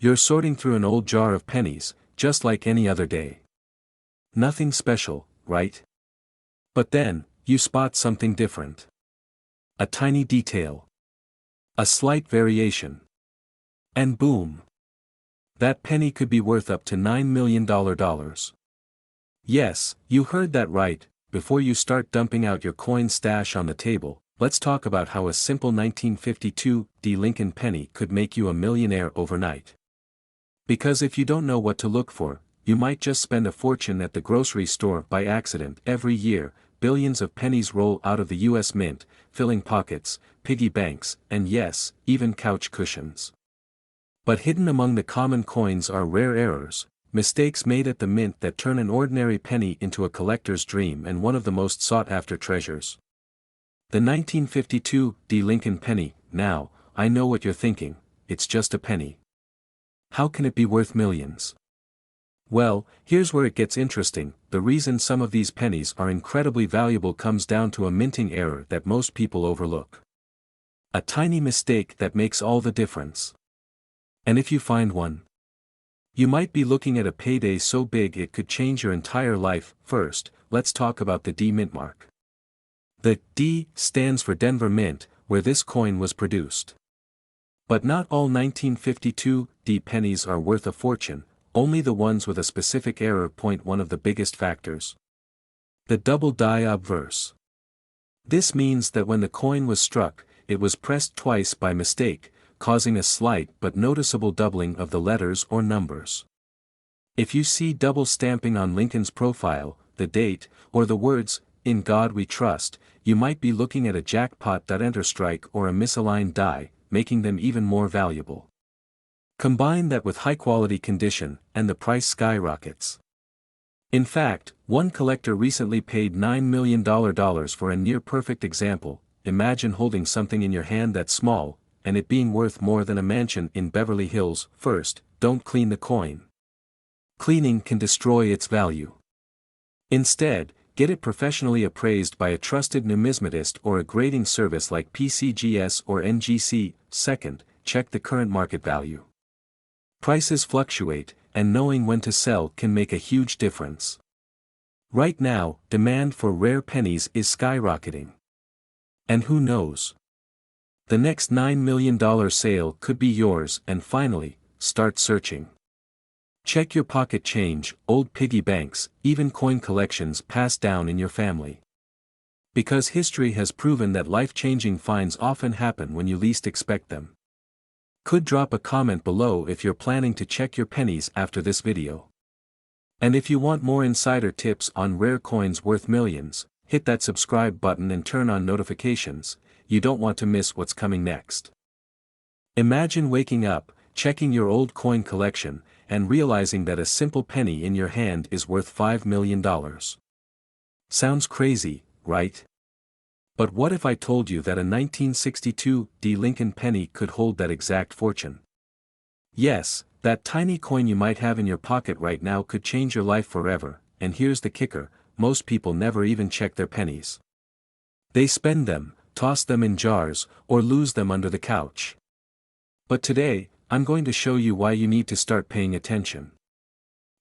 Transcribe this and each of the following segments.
You're sorting through an old jar of pennies, just like any other day. Nothing special, right? But then, you spot something different. A tiny detail. A slight variation. And boom! That penny could be worth up to $9 million. Yes, you heard that right. Before you start dumping out your coin stash on the table, let's talk about how a simple 1952 Lincoln penny could make you a millionaire overnight. Because if you don't know what to look for, you might just spend a fortune at the grocery store by accident. Every year, billions of pennies roll out of the U.S. Mint, filling pockets, piggy banks, and yes, even couch cushions. But hidden among the common coins are rare errors, mistakes made at the mint that turn an ordinary penny into a collector's dream and one of the most sought-after treasures. The 1952 Lincoln penny. Now, I know what you're thinking, it's just a penny. How can it be worth millions? Well, here's where it gets interesting. The reason some of these pennies are incredibly valuable comes down to a minting error that most people overlook. A tiny mistake that makes all the difference. And if you find one, you might be looking at a payday so big it could change your entire life. First, let's talk about the D mint mark. The D stands for Denver Mint, where this coin was produced. But not all 1952 D pennies are worth a fortune, only the ones with a specific error. Point one of the biggest factors. The double die obverse. This means that when the coin was struck, it was pressed twice by mistake, causing a slight but noticeable doubling of the letters or numbers. If you see double stamping on Lincoln's profile, the date, or the words, "In God We Trust," you might be looking at a jackpot. Enter strike or a misaligned die, making them even more valuable. Combine that with high-quality condition, and the price skyrockets. In fact, one collector recently paid $9 million for a near-perfect example. Imagine holding something in your hand that small, and it being worth more than a mansion in Beverly Hills. First, don't clean the coin. Cleaning can destroy its value. Instead, get it professionally appraised by a trusted numismatist or a grading service like PCGS or NGC. Second, check the current market value. Prices fluctuate, and knowing when to sell can make a huge difference. Right now, demand for rare pennies is skyrocketing. And who knows? The next $9 million sale could be yours. And finally, start searching. Check your pocket change, old piggy banks, even coin collections passed down in your family. Because history has proven that life-changing finds often happen when you least expect them. Could drop a comment below if you're planning to check your pennies after this video. And if you want more insider tips on rare coins worth millions, hit that subscribe button and turn on notifications. You don't want to miss what's coming next. Imagine waking up, checking your old coin collection, and realizing that a simple penny in your hand is worth $5 million. Sounds crazy, right? But what if I told you that a 1962 Lincoln penny could hold that exact fortune? Yes, that tiny coin you might have in your pocket right now could change your life forever. And here's the kicker, most people never even check their pennies. They spend them, toss them in jars, or lose them under the couch. But today, I'm going to show you why you need to start paying attention.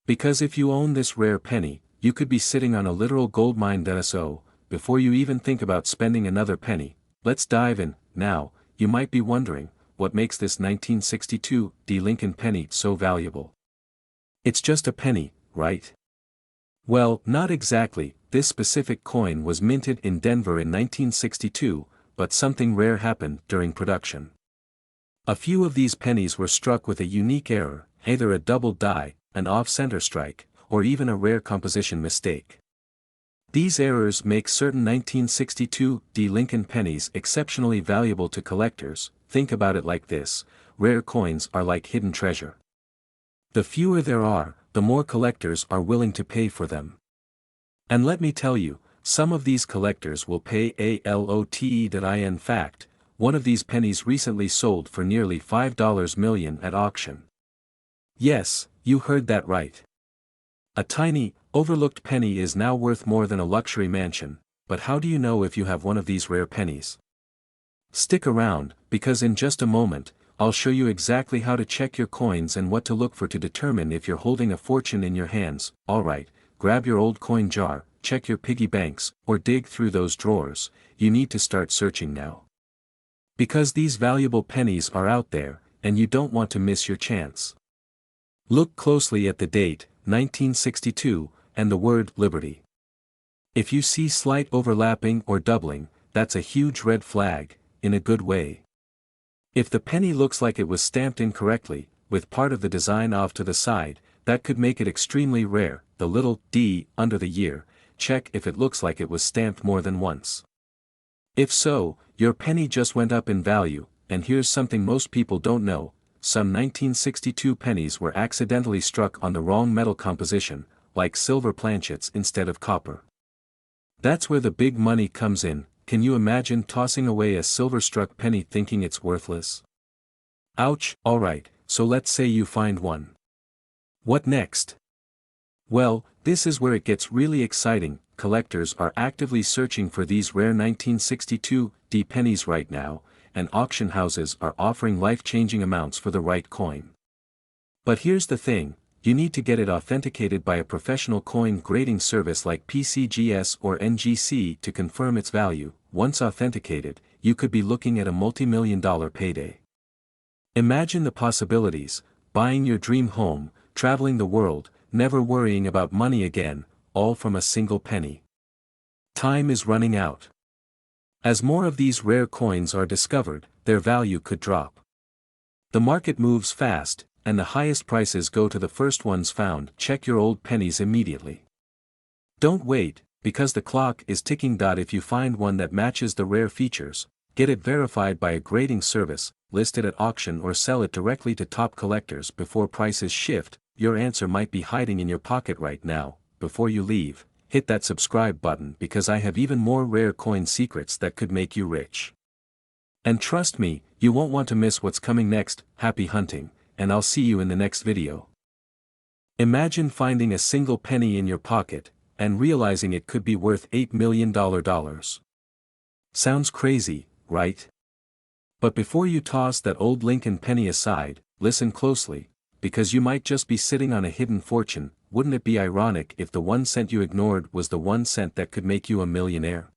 Because if you own this rare penny, you could be sitting on a literal goldmine. So, before you even think about spending another penny, let's dive in. Now, you might be wondering, what makes this 1962 Lincoln penny so valuable? It's just a penny, right? Well, not exactly. This specific coin was minted in Denver in 1962, but something rare happened during production. A few of these pennies were struck with a unique error, either a double die, an off-center strike, or even a rare composition mistake. These errors make certain 1962 Lincoln pennies exceptionally valuable to collectors. Think about it like this, rare coins are like hidden treasure. The fewer there are, the more collectors are willing to pay for them. And let me tell you, some of these collectors will pay a lot. In fact, one of these pennies recently sold for nearly $5 million at auction. Yes, you heard that right. A tiny, overlooked penny is now worth more than a luxury mansion. But how do you know if you have one of these rare pennies? Stick around, because in just a moment, I'll show you exactly how to check your coins and what to look for to determine if you're holding a fortune in your hands. Alright, grab your old coin jar, check your piggy banks, or dig through those drawers. You need to start searching now. Because these valuable pennies are out there, and you don't want to miss your chance. Look closely at the date, 1962, and the word Liberty. If you see slight overlapping or doubling, that's a huge red flag, in a good way. If the penny looks like it was stamped incorrectly, with part of the design off to the side, that could make it extremely rare. The little D under the year, check if it looks like it was stamped more than once. If so, your penny just went up in value, and here's something most people don't know: some 1962 pennies were accidentally struck on the wrong metal composition, like silver planchets instead of copper. That's where the big money comes in. Can you imagine tossing away a silver-struck penny thinking it's worthless? Ouch. Alright, so let's say you find one. What next? Well, this is where it gets really exciting. Collectors are actively searching for these rare 1962 D pennies right now, and auction houses are offering life-changing amounts for the right coin. But here's the thing: you need to get it authenticated by a professional coin grading service like PCGS or NGC to confirm its value. Once authenticated, you could be looking at a multi-million-dollar payday. Imagine the possibilities: buying your dream home, traveling the world, never worrying about money again, all from a single penny. Time is running out. As more of these rare coins are discovered, their value could drop. The market moves fast, and the highest prices go to the first ones found. Check your old pennies immediately. Don't wait, because the clock is ticking. If you find one that matches the rare features, get it verified by a grading service, list it at auction or sell it directly to top collectors before prices shift. Your answer might be hiding in your pocket right now. Before you leave, hit that subscribe button because I have even more rare coin secrets that could make you rich. And trust me, you won't want to miss what's coming next. Happy hunting, and I'll see you in the next video. Imagine finding a single penny in your pocket, and realizing it could be worth $8 million. Sounds crazy, right? But before you toss that old Lincoln penny aside, listen closely, because you might just be sitting on a hidden fortune. Wouldn't it be ironic if the 1 cent you ignored was the 1 cent that could make you a millionaire?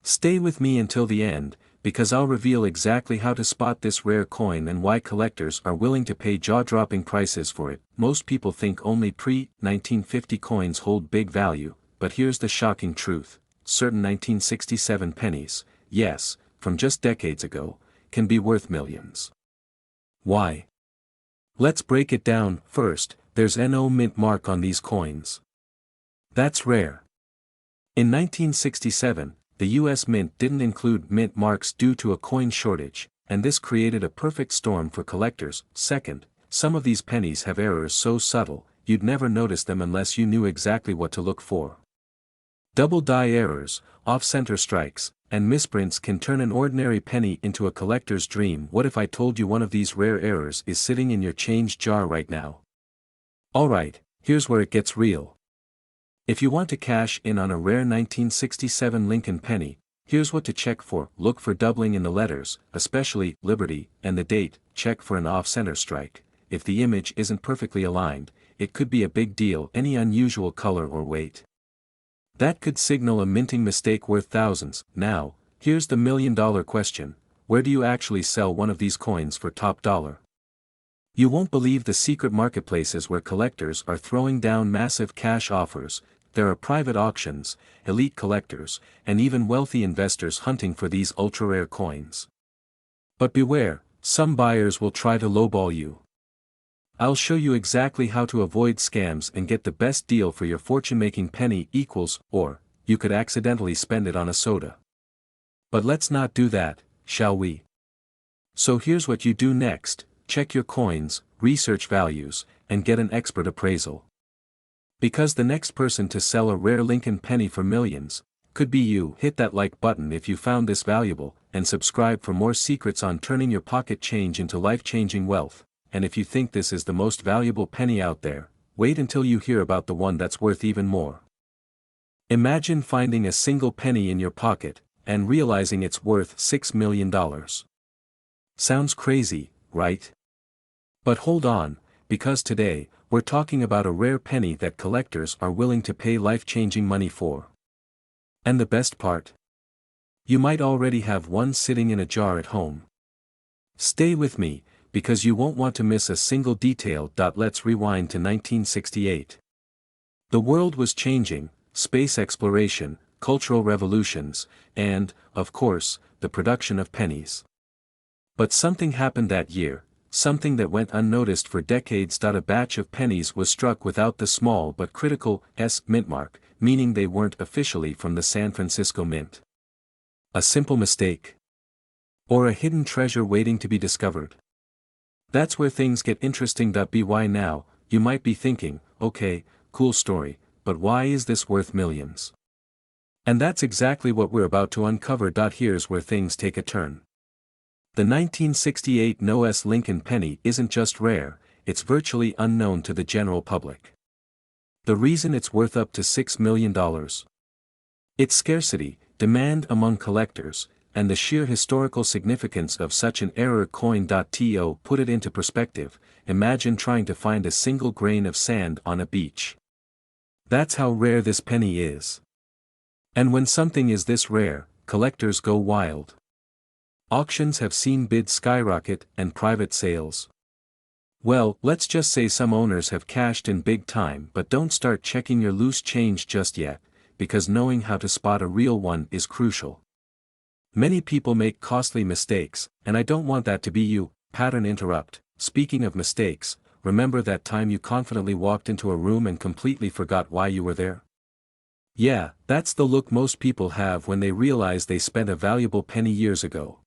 Stay with me until the end, because I'll reveal exactly how to spot this rare coin and why collectors are willing to pay jaw-dropping prices for it. Most people think only pre-1950 coins hold big value, but here's the shocking truth: certain 1967 pennies, yes, from just decades ago, can be worth millions. Why? Let's break it down. First, there's no mint mark on these coins. That's rare. In 1967, the U.S. Mint didn't include mint marks due to a coin shortage, and this created a perfect storm for collectors. Second, some of these pennies have errors so subtle, you'd never notice them unless you knew exactly what to look for. Double die errors, off-center strikes, and misprints can turn an ordinary penny into a collector's dream. What if I told you one of these rare errors is sitting in your change jar right now? Alright, here's where it gets real. If you want to cash in on a rare 1967 Lincoln penny, here's what to check for. Look for doubling in the letters, especially Liberty, and the date. Check for an off-center strike. If the image isn't perfectly aligned, it could be a big deal. Any unusual color or weight, that could signal a minting mistake worth thousands. Now, here's the million-dollar question: where do you actually sell one of these coins for top dollar? You won't believe the secret marketplaces where collectors are throwing down massive cash offers. There are private auctions, elite collectors, and even wealthy investors hunting for these ultra-rare coins. But beware, some buyers will try to lowball you. I'll show you exactly how to avoid scams and get the best deal for your fortune-making penny. Or, you could accidentally spend it on a soda. But let's not do that, shall we? So here's what you do next: check your coins, research values, and get an expert appraisal. Because the next person to sell a rare Lincoln penny for millions could be you. Hit that like button if you found this valuable, and subscribe for more secrets on turning your pocket change into life-changing wealth. And if you think this is the most valuable penny out there, wait until you hear about the one that's worth even more. Imagine finding a single penny in your pocket, and realizing it's worth $6 million. Sounds crazy, right? But hold on, because today, we're talking about a rare penny that collectors are willing to pay life-changing money for. And the best part? You might already have one sitting in a jar at home. Stay with me, because you won't want to miss a single detail. Let's rewind to 1968. The world was changing, space exploration, cultural revolutions, and, of course, the production of pennies. But something happened that year, something that went unnoticed for decades. A batch of pennies was struck without the small but critical S mint mark, meaning they weren't officially from the San Francisco Mint. A simple mistake? Or a hidden treasure waiting to be discovered? That's where things get interesting. By now, you might be thinking, okay, cool story, but why is this worth millions? And that's exactly what we're about to uncover. Here's where things take a turn. The 1968 U.S. Lincoln penny isn't just rare, it's virtually unknown to the general public. The reason it's worth up to $6 million? Its scarcity, demand among collectors, and the sheer historical significance of such an rare coin. To put it into perspective, imagine trying to find a single grain of sand on a beach. That's how rare this penny is. And when something is this rare, collectors go wild. Auctions have seen bids skyrocket and private sales. Well, let's just say some owners have cashed in big time, but don't start checking your loose change just yet, because knowing how to spot a real one is crucial. Many people make costly mistakes, and I don't want that to be you. Pattern interrupt. Speaking of mistakes, remember that time you confidently walked into a room and completely forgot why you were there? Yeah, that's the look most people have when they realize they spent a valuable penny years ago.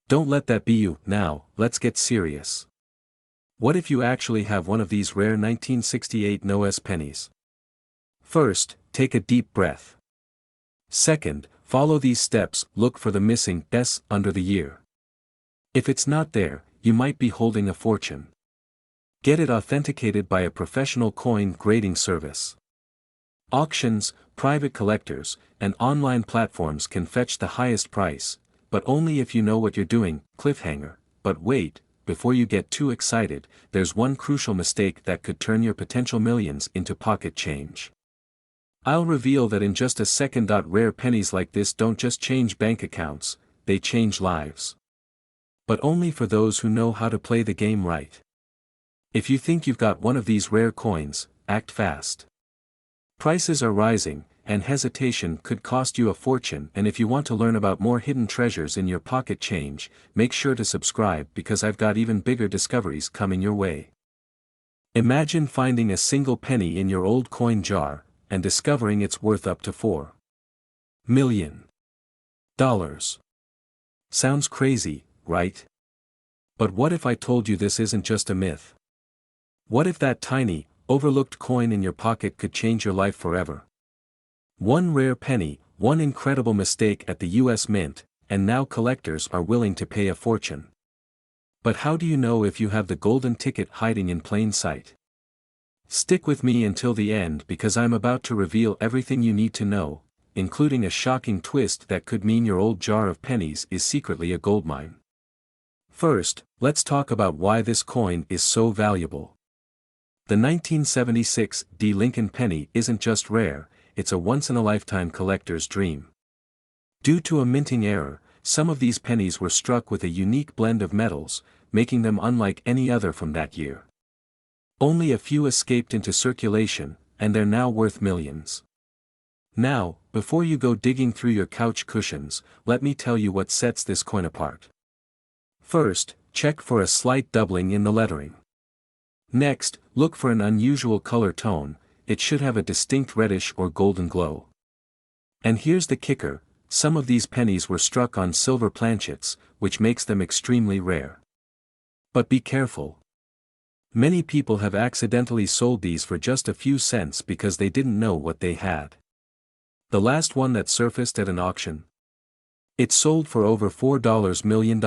Don't let that be you. Now, let's get serious. What if you actually have one of these rare 1968 U.S. pennies? First, take a deep breath. Second, follow these steps. Look for the missing S under the year. If it's not there, you might be holding a fortune. Get it authenticated by a professional coin grading service. Auctions, private collectors, and online platforms can fetch the highest price, but only if you know what you're doing. Cliffhanger. But wait, before you get too excited, there's one crucial mistake that could turn your potential millions into pocket change. I'll reveal that in just a second. Rare pennies like this don't just change bank accounts, they change lives. But only for those who know how to play the game right. If you think you've got one of these rare coins, act fast. Prices are rising, and hesitation could cost you a fortune. And if you want to learn about more hidden treasures in your pocket change, make sure to subscribe, because I've got even bigger discoveries coming your way. Imagine finding a single penny in your old coin jar, and discovering it's worth up to $4 million. Sounds crazy, right? But what if I told you this isn't just a myth? What if that tiny, overlooked coin in your pocket could change your life forever? One rare penny, one incredible mistake at the U.S. Mint, and now collectors are willing to pay a fortune. But how do you know if you have the golden ticket hiding in plain sight? Stick with me until the end, because I'm about to reveal everything you need to know, including a shocking twist that could mean your old jar of pennies is secretly a goldmine. First, let's talk about why this coin is so valuable. The 1976 Lincoln penny isn't just rare, it's a once-in-a-lifetime collector's dream. Due to a minting error, some of these pennies were struck with a unique blend of metals, making them unlike any other from that year. Only a few escaped into circulation, and they're now worth millions. Now, before you go digging through your couch cushions, let me tell you what sets this coin apart. First, check for a slight doubling in the lettering. Next, look for an unusual color tone. It should have a distinct reddish or golden glow. And here's the kicker, some of these pennies were struck on silver planchets, which makes them extremely rare. But be careful. Many people have accidentally sold these for just a few cents because they didn't know what they had. The last one that surfaced at an auction? It sold for over $4 million.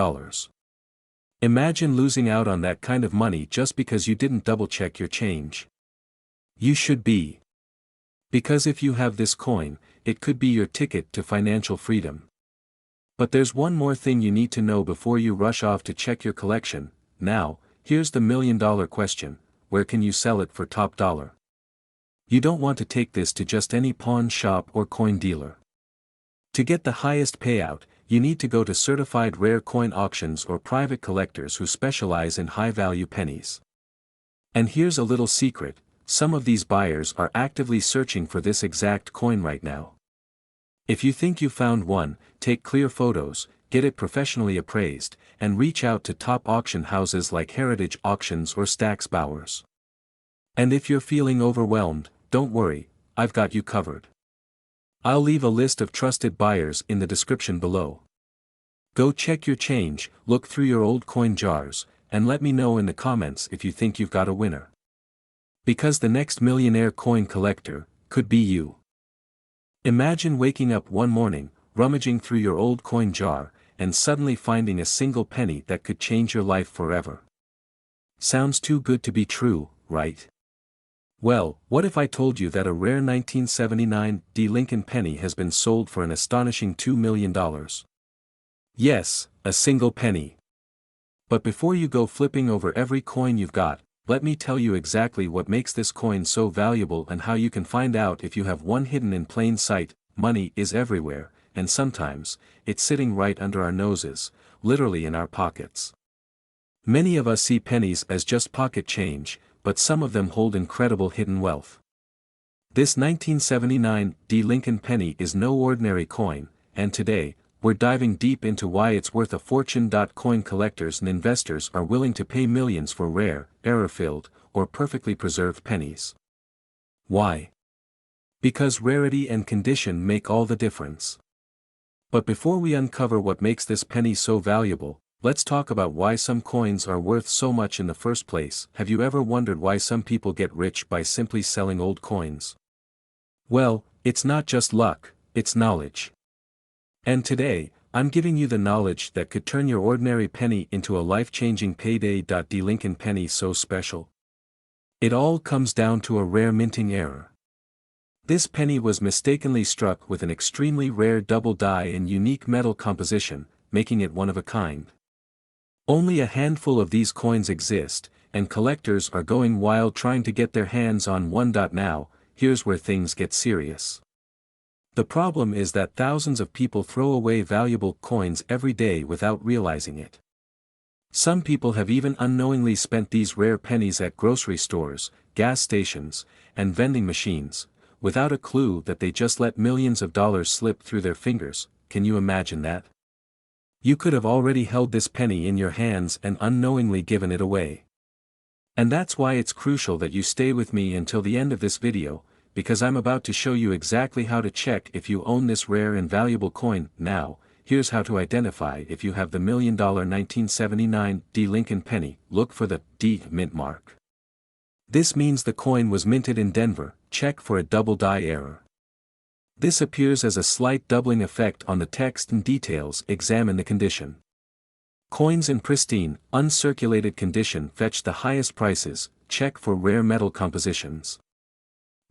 Imagine losing out on that kind of money just because you didn't double-check your change. You should be. Because if you have this coin, it could be your ticket to financial freedom. But there's one more thing you need to know before you rush off to check your collection. Now, here's the million-dollar question: where can you sell it for top dollar? You don't want to take this to just any pawn shop or coin dealer. To get the highest payout, you need to go to certified rare coin auctions or private collectors who specialize in high-value pennies. And here's a little secret: some of these buyers are actively searching for this exact coin right now. If you think you found one, take clear photos, get it professionally appraised, and reach out to top auction houses like Heritage Auctions or Stack's Bowers. And if you're feeling overwhelmed, don't worry, I've got you covered. I'll leave a list of trusted buyers in the description below. Go check your change, look through your old coin jars, and let me know in the comments if you think you've got a winner. Because the next millionaire coin collector could be you. Imagine waking up one morning, rummaging through your old coin jar, and suddenly finding a single penny that could change your life forever. Sounds too good to be true, right? Well, what if I told you that a rare 1979 D. Lincoln penny has been sold for an astonishing $2 million? Yes, a single penny. But before you go flipping over every coin you've got, let me tell you exactly what makes this coin so valuable and how you can find out if you have one hidden in plain sight. Money is everywhere, and sometimes, it's sitting right under our noses, literally in our pockets. Many of us see pennies as just pocket change, but some of them hold incredible hidden wealth. This 1979 D. Lincoln penny is no ordinary coin, and today, we're diving deep into why it's worth a fortune. Coin collectors and investors are willing to pay millions for rare, error-filled, or perfectly preserved pennies. Why? Because rarity and condition make all the difference. But before we uncover what makes this penny so valuable, let's talk about why some coins are worth so much in the first place. Have you ever wondered why some people get rich by simply selling old coins? Well, it's not just luck, it's knowledge. And today, I'm giving you the knowledge that could turn your ordinary penny into a life-changing payday. D. Lincoln penny so special? It all comes down to a rare minting error. This penny was mistakenly struck with an extremely rare double die and unique metal composition, making it one of a kind. Only a handful of these coins exist, and collectors are going wild trying to get their hands on one. Now, here's where things get serious. The problem is that thousands of people throw away valuable coins every day without realizing it. Some people have even unknowingly spent these rare pennies at grocery stores, gas stations, and vending machines, without a clue that they just let millions of dollars slip through their fingers. Can you imagine that? You could have already held this penny in your hands and unknowingly given it away. And that's why it's crucial that you stay with me until the end of this video, because I'm about to show you exactly how to check if you own this rare and valuable coin. Now, here's how to identify if you have the $1 million 1979 D. Lincoln penny. Look for the D mint mark. This means the coin was minted in Denver. Check for a double die error. This appears as a slight doubling effect on the text and details. Examine the condition. Coins in pristine, uncirculated condition fetch the highest prices. Check for rare metal compositions.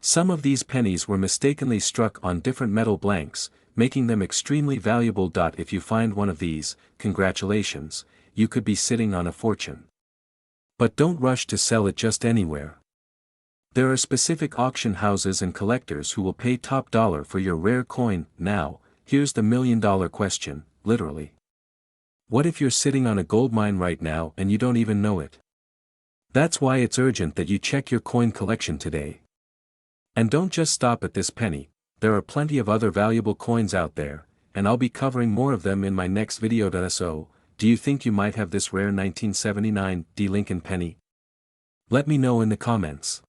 Some of these pennies were mistakenly struck on different metal blanks, making them extremely valuable. If you find one of these, congratulations, you could be sitting on a fortune. But don't rush to sell it just anywhere. There are specific auction houses and collectors who will pay top dollar for your rare coin. Now, here's the $1 million question, literally. What if you're sitting on a goldmine right now and you don't even know it? That's why it's urgent that you check your coin collection today. And don't just stop at this penny, there are plenty of other valuable coins out there, and I'll be covering more of them in my next video. So, do you think you might have this rare 1979 D. Lincoln penny? Let me know in the comments.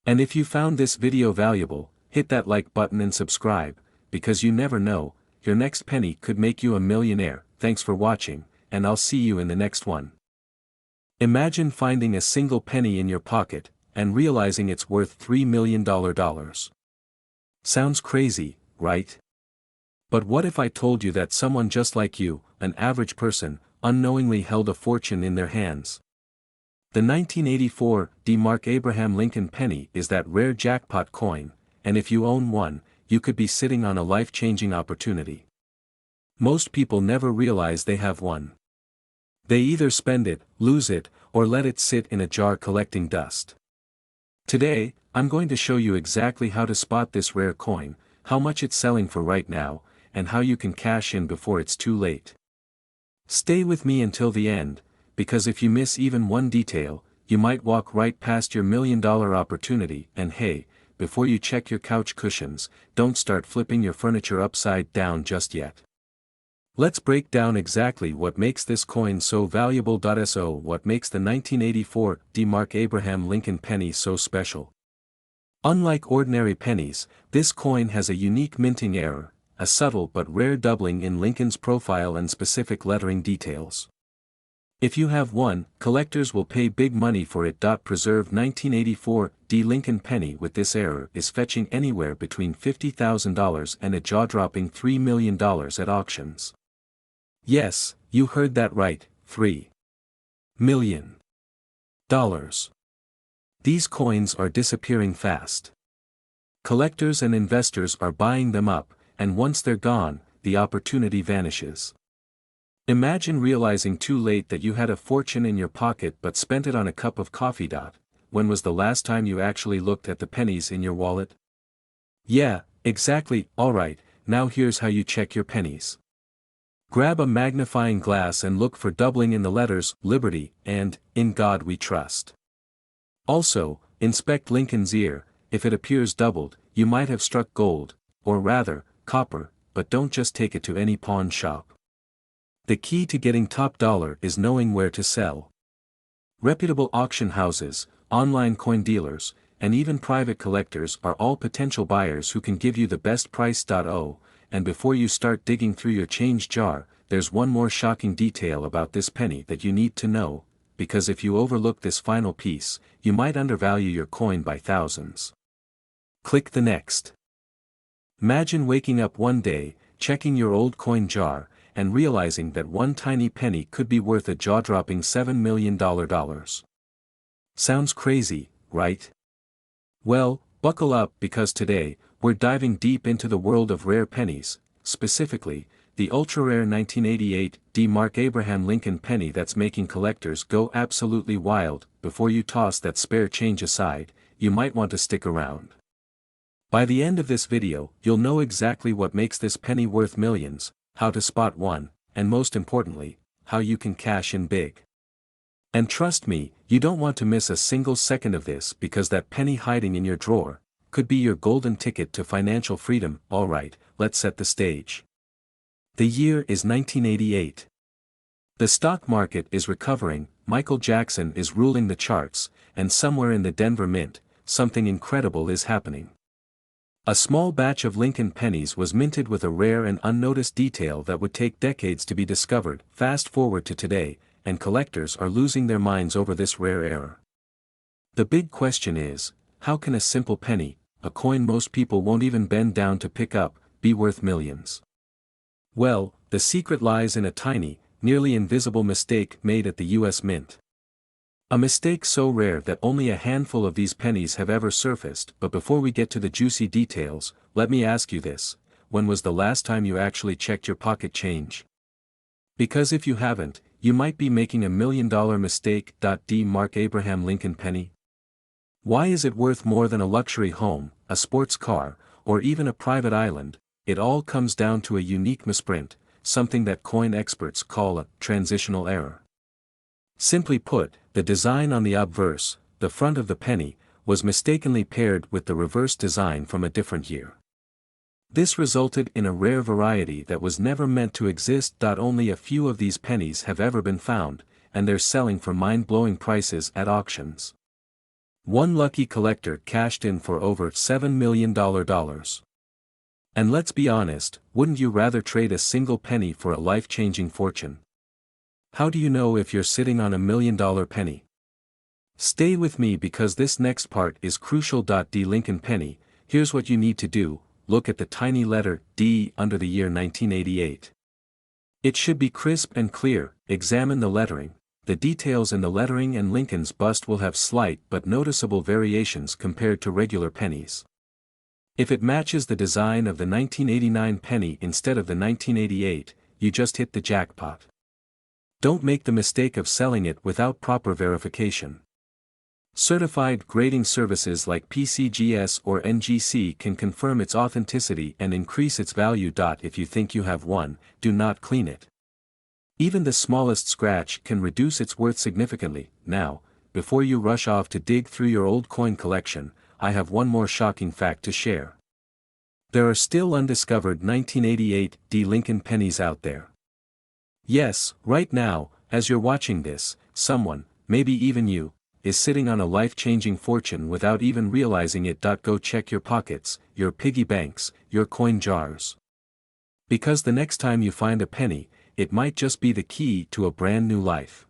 And if you found this video valuable, hit that like button and subscribe, because you never know, your next penny could make you a millionaire. Thanks for watching, and I'll see you in the next one. Imagine finding a single penny in your pocket, and realizing it's worth $3 million. Sounds crazy, right? But what if I told you that someone just like you, an average person, unknowingly held a fortune in their hands? The 1984 D. Mark Abraham Lincoln penny is that rare jackpot coin, and if you own one, you could be sitting on a life-changing opportunity. Most people never realize they have one. They either spend it, lose it, or let it sit in a jar collecting dust. Today, I'm going to show you exactly how to spot this rare coin, how much it's selling for right now, and how you can cash in before it's too late. Stay with me until the end, because if you miss even one detail, you might walk right past your $1,000,000 opportunity. And hey, before you check your couch cushions, don't start flipping your furniture upside down just yet. Let's break down exactly what makes this coin so valuable. So what makes the 1984 D. Mark Abraham Lincoln penny so special? Unlike ordinary pennies, this coin has a unique minting error, a subtle but rare doubling in Lincoln's profile and specific lettering details. If you have one, collectors will pay big money for it. Preserved 1984 D. Lincoln penny with this error is fetching anywhere between $50,000 and a jaw-dropping $3 million at auctions. Yes, you heard that right, $3 million. These coins are disappearing fast. Collectors and investors are buying them up, and once they're gone, the opportunity vanishes. Imagine realizing too late that you had a fortune in your pocket but spent it on a cup of coffee. When was the last time you actually looked at the pennies in your wallet? Yeah, exactly. Alright, now here's how you check your pennies. Grab a magnifying glass and look for doubling in the letters Liberty and In God We Trust. Also, inspect Lincoln's ear. If it appears doubled, you might have struck gold, or rather, copper, but don't just take it to any pawn shop. The key to getting top dollar is knowing where to sell. Reputable auction houses, online coin dealers, and even private collectors are all potential buyers who can give you the best price. And before you start digging through your change jar, there's one more shocking detail about this penny that you need to know, because if you overlook this final piece, you might undervalue your coin by thousands. Click the next. Imagine waking up one day, checking your old coin jar, and realizing that one tiny penny could be worth a jaw-dropping $7 million. Sounds crazy, right? Well, buckle up because today, we're diving deep into the world of rare pennies, specifically, the ultra-rare 1988 D. Mark Abraham Lincoln penny that's making collectors go absolutely wild. Before you toss that spare change aside, you might want to stick around. By the end of this video, you'll know exactly what makes this penny worth millions, how to spot one, and most importantly, how you can cash in big. And trust me, you don't want to miss a single second of this because that penny hiding in your drawer could be your golden ticket to financial freedom. Alright, let's set the stage. The year is 1988. The stock market is recovering, Michael Jackson is ruling the charts, and somewhere in the Denver Mint, something incredible is happening. A small batch of Lincoln pennies was minted with a rare and unnoticed detail that would take decades to be discovered. Fast forward to today, and collectors are losing their minds over this rare error. The big question is, how can a simple penny, a coin most people won't even bend down to pick up, be worth millions? Well, the secret lies in a tiny, nearly invisible mistake made at the U.S. Mint. A mistake so rare that only a handful of these pennies have ever surfaced. But before we get to the juicy details, let me ask you this: when was the last time you actually checked your pocket change? Because if you haven't, you might be making $1 million mistake. D. Mark Abraham Lincoln penny? Why is it worth more than a luxury home, a sports car, or even a private island? It all comes down to a unique misprint, something that coin experts call a transitional error. Simply put, the design on the obverse, the front of the penny, was mistakenly paired with the reverse design from a different year. This resulted in a rare variety that was never meant to exist. Only a few of these pennies have ever been found, and they're selling for mind-blowing prices at auctions. One lucky collector cashed in for over $7 million. And let's be honest, wouldn't you rather trade a single penny for a life-changing fortune? How do you know if you're sitting on $1 million penny? Stay with me because this next part is crucial. D. Lincoln penny, here's what you need to do: look at the tiny letter D under the year 1988. It should be crisp and clear. Examine the lettering. The details in the lettering and Lincoln's bust will have slight but noticeable variations compared to regular pennies. If it matches the design of the 1989 penny instead of the 1988, you just hit the jackpot. Don't make the mistake of selling it without proper verification. Certified grading services like PCGS or NGC can confirm its authenticity and increase its value. If you think you have one, do not clean it. Even the smallest scratch can reduce its worth significantly. Now, before you rush off to dig through your old coin collection, I have one more shocking fact to share. There are still undiscovered 1988 Lincoln pennies out there. Yes, right now, as you're watching this, someone, maybe even you, is sitting on a life-changing fortune without even realizing it. Go check your pockets, your piggy banks, your coin jars. Because the next time you find a penny, it might just be the key to a brand new life.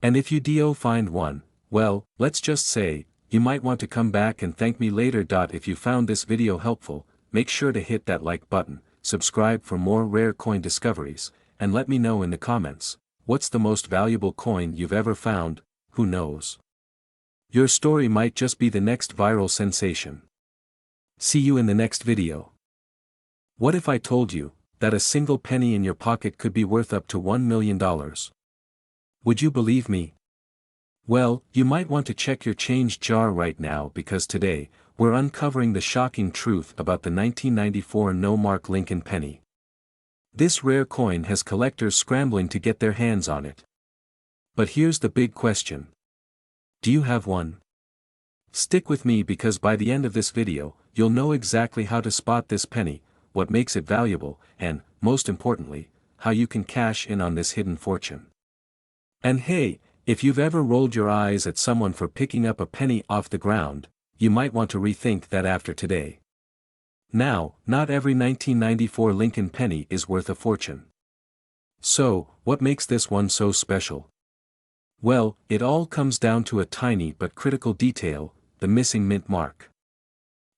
And if you do find one, well, let's just say, you might want to come back and thank me later. If you found this video helpful, make sure to hit that like button, subscribe for more rare coin discoveries, and let me know in the comments, what's the most valuable coin you've ever found? Who knows? Your story might just be the next viral sensation. See you in the next video. What if I told you that a single penny in your pocket could be worth up to $1 million? Would you believe me? Well, you might want to check your change jar right now, because today, we're uncovering the shocking truth about the 1994 no-mark Lincoln penny. This rare coin has collectors scrambling to get their hands on it. But here's the big question. Do you have one? Stick with me, because by the end of this video, you'll know exactly how to spot this penny, what makes it valuable, and, most importantly, how you can cash in on this hidden fortune. And hey, if you've ever rolled your eyes at someone for picking up a penny off the ground, you might want to rethink that after today. Now, not every 1994 Lincoln penny is worth a fortune. So, what makes this one so special? Well, it all comes down to a tiny but critical detail: the missing mint mark.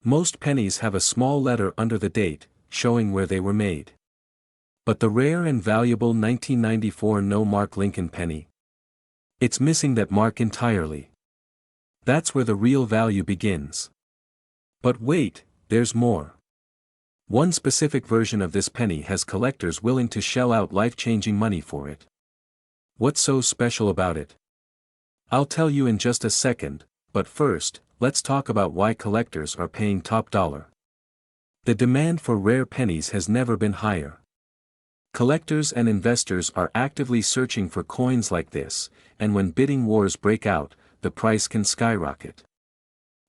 Most pennies have a small letter under the date, showing where they were made. But the rare and valuable 1994 no-mark Lincoln penny? It's missing that mark entirely. That's where the real value begins. But wait, there's more. One specific version of this penny has collectors willing to shell out life-changing money for it. What's so special about it? I'll tell you in just a second, but first, let's talk about why collectors are paying top dollar. The demand for rare pennies has never been higher. Collectors and investors are actively searching for coins like this, and when bidding wars break out, the price can skyrocket.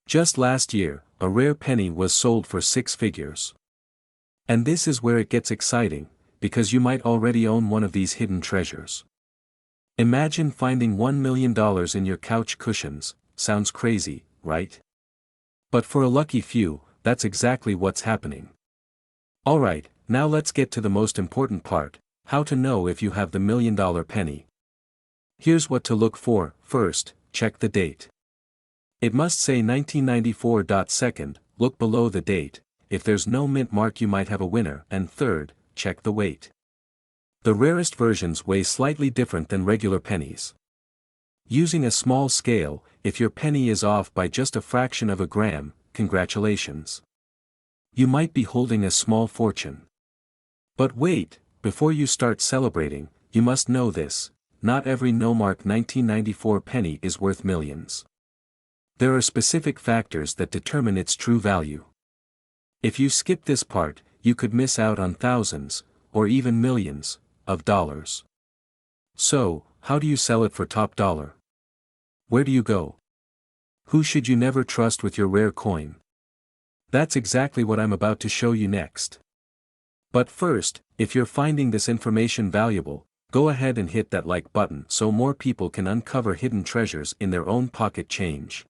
Just last year, a rare penny was sold for 6 figures. And this is where it gets exciting, because you might already own one of these hidden treasures. Imagine finding $1 million in your couch cushions. Sounds crazy, right? But for a lucky few, that's exactly what's happening. Alright, now let's get to the most important part: how to know if you have the $1 million penny. Here's what to look for. First, check the date. It must say 1994. Second, look below the date. If there's no mint mark, you might have a winner. And third, check the weight. The rarest versions weigh slightly different than regular pennies. Using a small scale, if your penny is off by just a fraction of a gram, congratulations. You might be holding a small fortune. But wait, before you start celebrating, you must know this: not every no-mark 1994 penny is worth millions. There are specific factors that determine its true value. If you skip this part, you could miss out on thousands, or even millions, of dollars. So, how do you sell it for top dollar? Where do you go? Who should you never trust with your rare coin? That's exactly what I'm about to show you next. But first, if you're finding this information valuable, go ahead and hit that like button so more people can uncover hidden treasures in their own pocket change.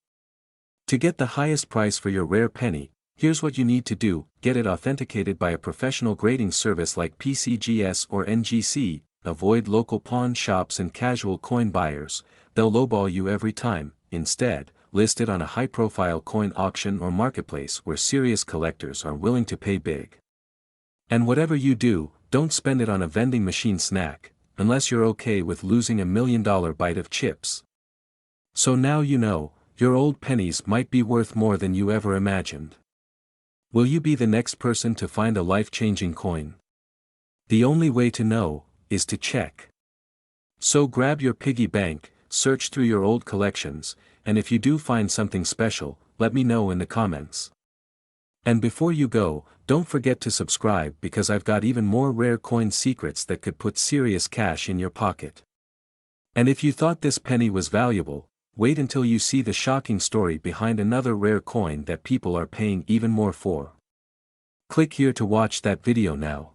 To get the highest price for your rare penny, here's what you need to do: get it authenticated by a professional grading service like PCGS or NGC, avoid local pawn shops and casual coin buyers. They'll lowball you every time. Instead, list it on a high-profile coin auction or marketplace where serious collectors are willing to pay big. And whatever you do, don't spend it on a vending machine snack, unless you're okay with losing $1 million bite of chips. So now you know, your old pennies might be worth more than you ever imagined. Will you be the next person to find a life-changing coin? The only way to know is to check. So grab your piggy bank, search through your old collections, and if you do find something special, let me know in the comments. And before you go, don't forget to subscribe because I've got even more rare coin secrets that could put serious cash in your pocket. And if you thought this penny was valuable, wait until you see the shocking story behind another rare coin that people are paying even more for. Click here to watch that video now.